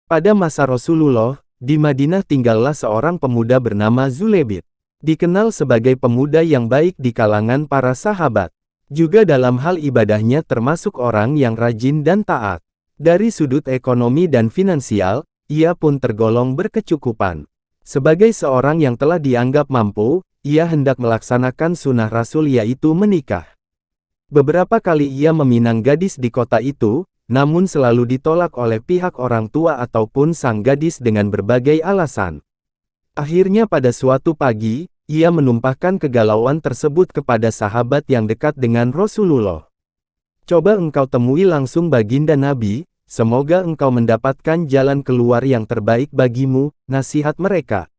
Pada masa Rasulullah, di Madinah tinggallah seorang pemuda bernama Zulebit. Dikenal sebagai pemuda yang baik di kalangan para sahabat. Juga dalam hal ibadahnya termasuk orang yang rajin dan taat. Dari sudut ekonomi dan finansial, ia pun tergolong berkecukupan. Sebagai seorang yang telah dianggap mampu, ia hendak melaksanakan sunnah Rasul yaitu menikah. Beberapa kali ia meminang gadis di kota itu, namun selalu ditolak oleh pihak orang tua ataupun sang gadis dengan berbagai alasan. Akhirnya pada suatu pagi, ia menumpahkan kegalauan tersebut kepada sahabat yang dekat dengan Rasulullah. Coba engkau temui langsung baginda Nabi, semoga engkau mendapatkan jalan keluar yang terbaik bagimu, nasihat mereka.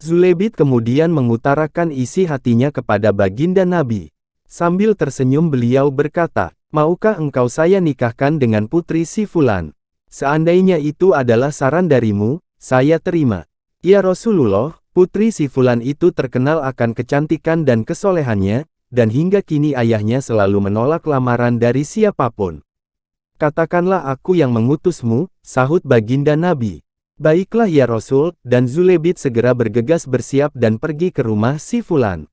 Zulebit kemudian mengutarakan isi hatinya kepada baginda Nabi. Sambil tersenyum beliau berkata, maukah engkau saya nikahkan dengan putri si Fulan? Seandainya itu adalah saran darimu, saya terima. Ya Rasulullah, putri si Fulan itu terkenal akan kecantikan dan kesolehannya, dan hingga kini ayahnya selalu menolak lamaran dari siapapun. Katakanlah aku yang mengutusmu, sahut baginda Nabi. Baiklah ya Rasul, dan Zulebit segera bergegas bersiap dan pergi ke rumah si Fulan.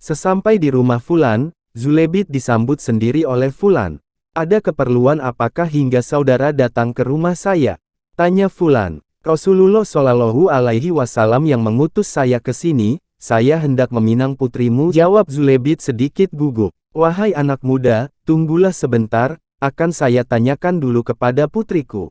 Sesampai di rumah Fulan, Zulebit disambut sendiri oleh Fulan. Ada keperluan apakah hingga saudara datang ke rumah saya? Tanya Fulan. Rasulullah Shallallahu Alaihi Wasallam yang mengutus saya ke sini, saya hendak meminang putrimu, jawab Zulebit sedikit gugup. Wahai anak muda, tunggulah sebentar, akan saya tanyakan dulu kepada putriku.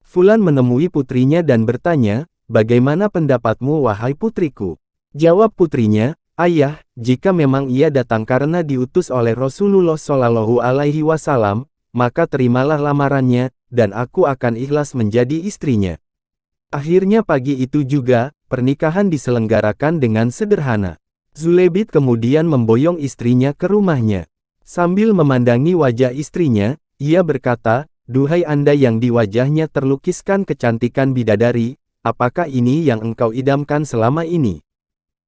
Fulan menemui putrinya dan bertanya, bagaimana pendapatmu wahai putriku? Jawab putrinya, ayah, jika memang ia datang karena diutus oleh Rasulullah Shallallahu Alaihi Wasallam, maka terimalah lamarannya, dan aku akan ikhlas menjadi istrinya. Akhirnya pagi itu juga, pernikahan diselenggarakan dengan sederhana. Zulebit kemudian memboyong istrinya ke rumahnya. Sambil memandangi wajah istrinya, ia berkata, duhai Anda yang di wajahnya terlukiskan kecantikan bidadari, apakah ini yang engkau idamkan selama ini?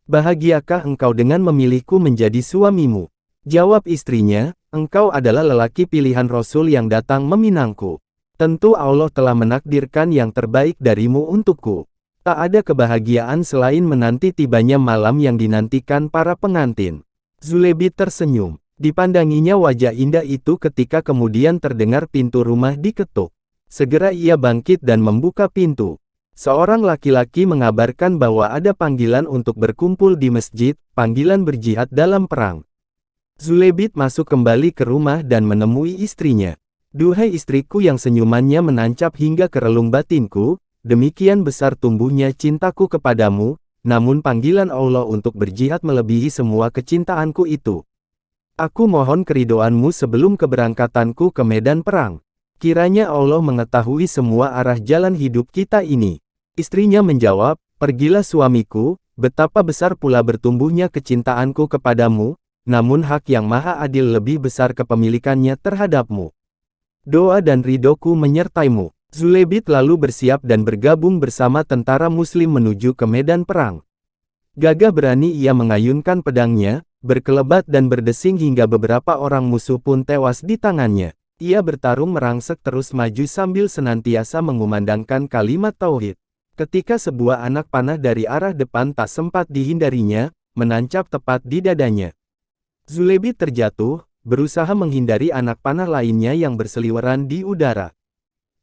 Bahagiakah engkau dengan memilihku menjadi suamimu? Jawab istrinya, engkau adalah lelaki pilihan Rasul yang datang meminangku. Tentu Allah telah menakdirkan yang terbaik darimu untukku. Tak ada kebahagiaan selain menanti tibanya malam yang dinantikan para pengantin. Zulebit tersenyum. Dipandanginya wajah indah itu ketika kemudian terdengar pintu rumah diketuk. Segera ia bangkit dan membuka pintu. Seorang laki-laki mengabarkan bahwa ada panggilan untuk berkumpul di masjid, panggilan berjihad dalam perang. Zulebit masuk kembali ke rumah dan menemui istrinya. Duhai istriku yang senyumannya menancap hingga ke relung batinku, demikian besar tumbuhnya cintaku kepadamu, namun panggilan Allah untuk berjihad melebihi semua kecintaanku itu. Aku mohon keridhoanmu sebelum keberangkatanku ke medan perang. Kiranya Allah mengetahui semua arah jalan hidup kita ini. Istrinya menjawab, pergilah suamiku, betapa besar pula bertumbuhnya kecintaanku kepadamu, namun hak yang maha adil lebih besar kepemilikannya terhadapmu. Doa dan ridhoku menyertaimu. Zulebit lalu bersiap dan bergabung bersama tentara muslim menuju ke medan perang. Gagah berani ia mengayunkan pedangnya, berkelebat dan berdesing hingga beberapa orang musuh pun tewas di tangannya. Ia bertarung merangsek terus maju sambil senantiasa mengumandangkan kalimat tauhid. Ketika sebuah anak panah dari arah depan tak sempat dihindarinya, menancap tepat di dadanya. Zulebit terjatuh, berusaha menghindari anak panah lainnya yang berseliweran di udara.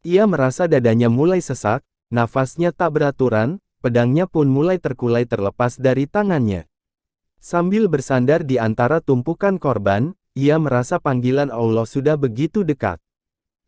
Ia merasa dadanya mulai sesak, nafasnya tak beraturan, pedangnya pun mulai terkulai terlepas dari tangannya. Sambil bersandar di antara tumpukan korban, ia merasa panggilan Allah sudah begitu dekat.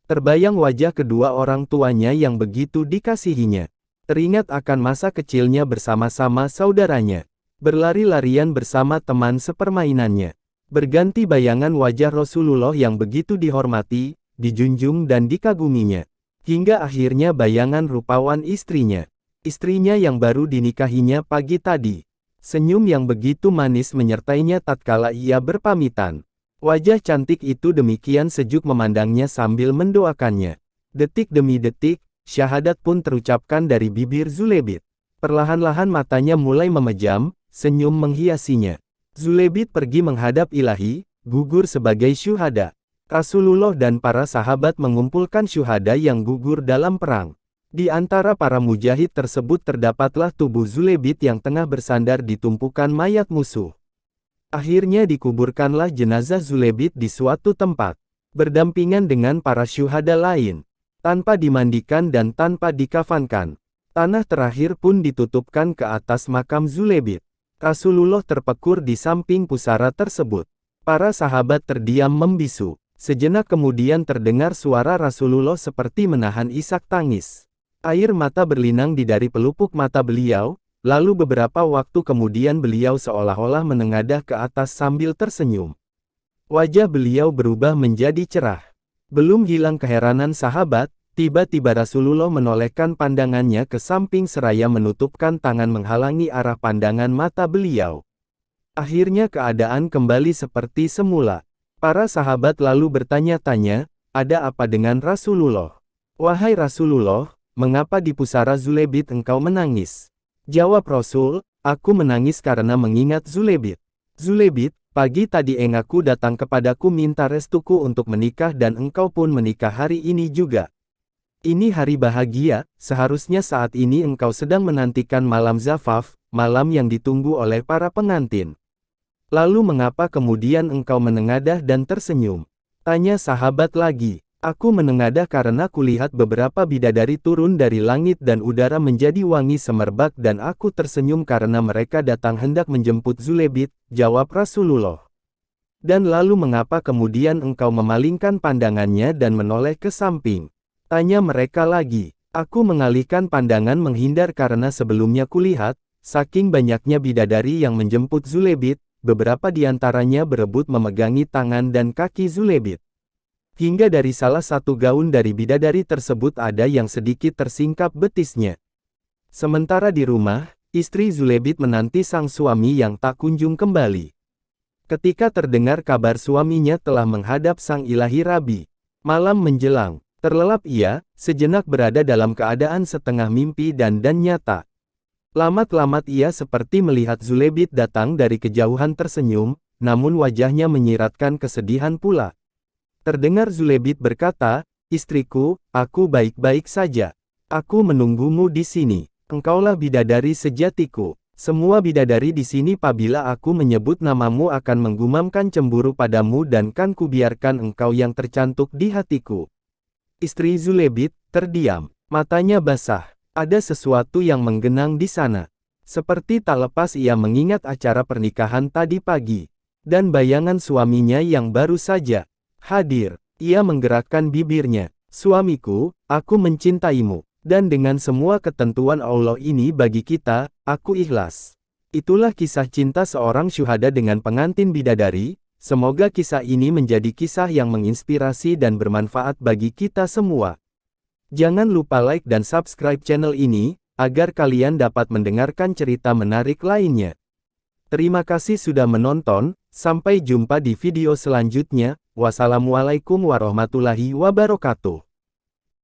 Terbayang wajah kedua orang tuanya yang begitu dikasihinya. Teringat akan masa kecilnya bersama-sama saudaranya. Berlari-larian bersama teman sepermainannya. Berganti bayangan wajah Rasulullah yang begitu dihormati, dijunjung dan dikaguminya. Hingga akhirnya bayangan rupawan istrinya. Istrinya yang baru dinikahinya pagi tadi. Senyum yang begitu manis menyertainya tatkala ia berpamitan. Wajah cantik itu demikian sejuk memandangnya sambil mendoakannya. Detik demi detik, syahadat pun terucapkan dari bibir Zulebit. Perlahan-lahan matanya mulai memejam, senyum menghiasinya. Zulebit pergi menghadap Ilahi, gugur sebagai syuhada. Rasulullah dan para sahabat mengumpulkan syuhada yang gugur dalam perang. Di antara para mujahid tersebut terdapatlah tubuh Zulebit yang tengah bersandar di tumpukan mayat musuh. Akhirnya dikuburkanlah jenazah Zulebit di suatu tempat, berdampingan dengan para syuhada lain, tanpa dimandikan dan tanpa dikafankan. Tanah terakhir pun ditutupkan ke atas makam Zulebit. Rasulullah terpekur di samping pusara tersebut. Para sahabat terdiam membisu. Sejenak kemudian terdengar suara Rasulullah seperti menahan isak tangis. Air mata berlinang di dari pelupuk mata beliau, lalu beberapa waktu kemudian beliau seolah-olah menengadah ke atas sambil tersenyum. Wajah beliau berubah menjadi cerah. Belum hilang keheranan sahabat, tiba-tiba Rasulullah menolehkan pandangannya ke samping seraya menutupkan tangan menghalangi arah pandangan mata beliau. Akhirnya keadaan kembali seperti semula. Para sahabat lalu bertanya-tanya, ada apa dengan Rasulullah? Wahai Rasulullah, mengapa di pusara Zulebit engkau menangis? Jawab Rasul, aku menangis karena mengingat Zulebit. Zulebit, pagi tadi engakku datang kepadaku minta restuku untuk menikah dan engkau pun menikah hari ini juga. Ini hari bahagia, seharusnya saat ini engkau sedang menantikan malam zafaf, malam yang ditunggu oleh para pengantin. Lalu mengapa kemudian engkau menengadah dan tersenyum? Tanya sahabat lagi. Aku menengadah karena kulihat beberapa bidadari turun dari langit dan udara menjadi wangi semerbak dan aku tersenyum karena mereka datang hendak menjemput Zulebit, jawab Rasulullah. Dan lalu mengapa kemudian engkau memalingkan pandangannya dan menoleh ke samping? Tanya mereka lagi. Aku mengalihkan pandangan menghindar karena sebelumnya kulihat, saking banyaknya bidadari yang menjemput Zulebit, beberapa di antaranya berebut memegangi tangan dan kaki Zulebit. Hingga dari salah satu gaun dari bidadari tersebut ada yang sedikit tersingkap betisnya. Sementara di rumah, istri Zulebit menanti sang suami yang tak kunjung kembali. Ketika terdengar kabar suaminya telah menghadap sang ilahi Rabi, malam menjelang, terlelap ia, sejenak berada dalam keadaan setengah mimpi dan nyata. Lamat-lamat ia seperti melihat Zulebit datang dari kejauhan tersenyum, namun wajahnya menyiratkan kesedihan pula. Terdengar Zulebit berkata, istriku, aku baik-baik saja. Aku menunggumu di sini. Engkaulah bidadari sejatiku. Semua bidadari di sini apabila aku menyebut namamu akan menggumamkan cemburu padamu dan kan kubiarkan engkau yang tercantuk di hatiku. Istri Zulebit terdiam, matanya basah. Ada sesuatu yang menggenang di sana. Seperti tak lepas ia mengingat acara pernikahan tadi pagi. Dan bayangan suaminya yang baru saja hadir. Ia menggerakkan bibirnya. Suamiku, aku mencintaimu. Dan dengan semua ketentuan Allah ini bagi kita, aku ikhlas. Itulah kisah cinta seorang syuhada dengan pengantin bidadari. Semoga kisah ini menjadi kisah yang menginspirasi dan bermanfaat bagi kita semua. Jangan lupa like dan subscribe channel ini, agar kalian dapat mendengarkan cerita menarik lainnya. Terima kasih sudah menonton, sampai jumpa di video selanjutnya. Wassalamualaikum warahmatullahi wabarakatuh.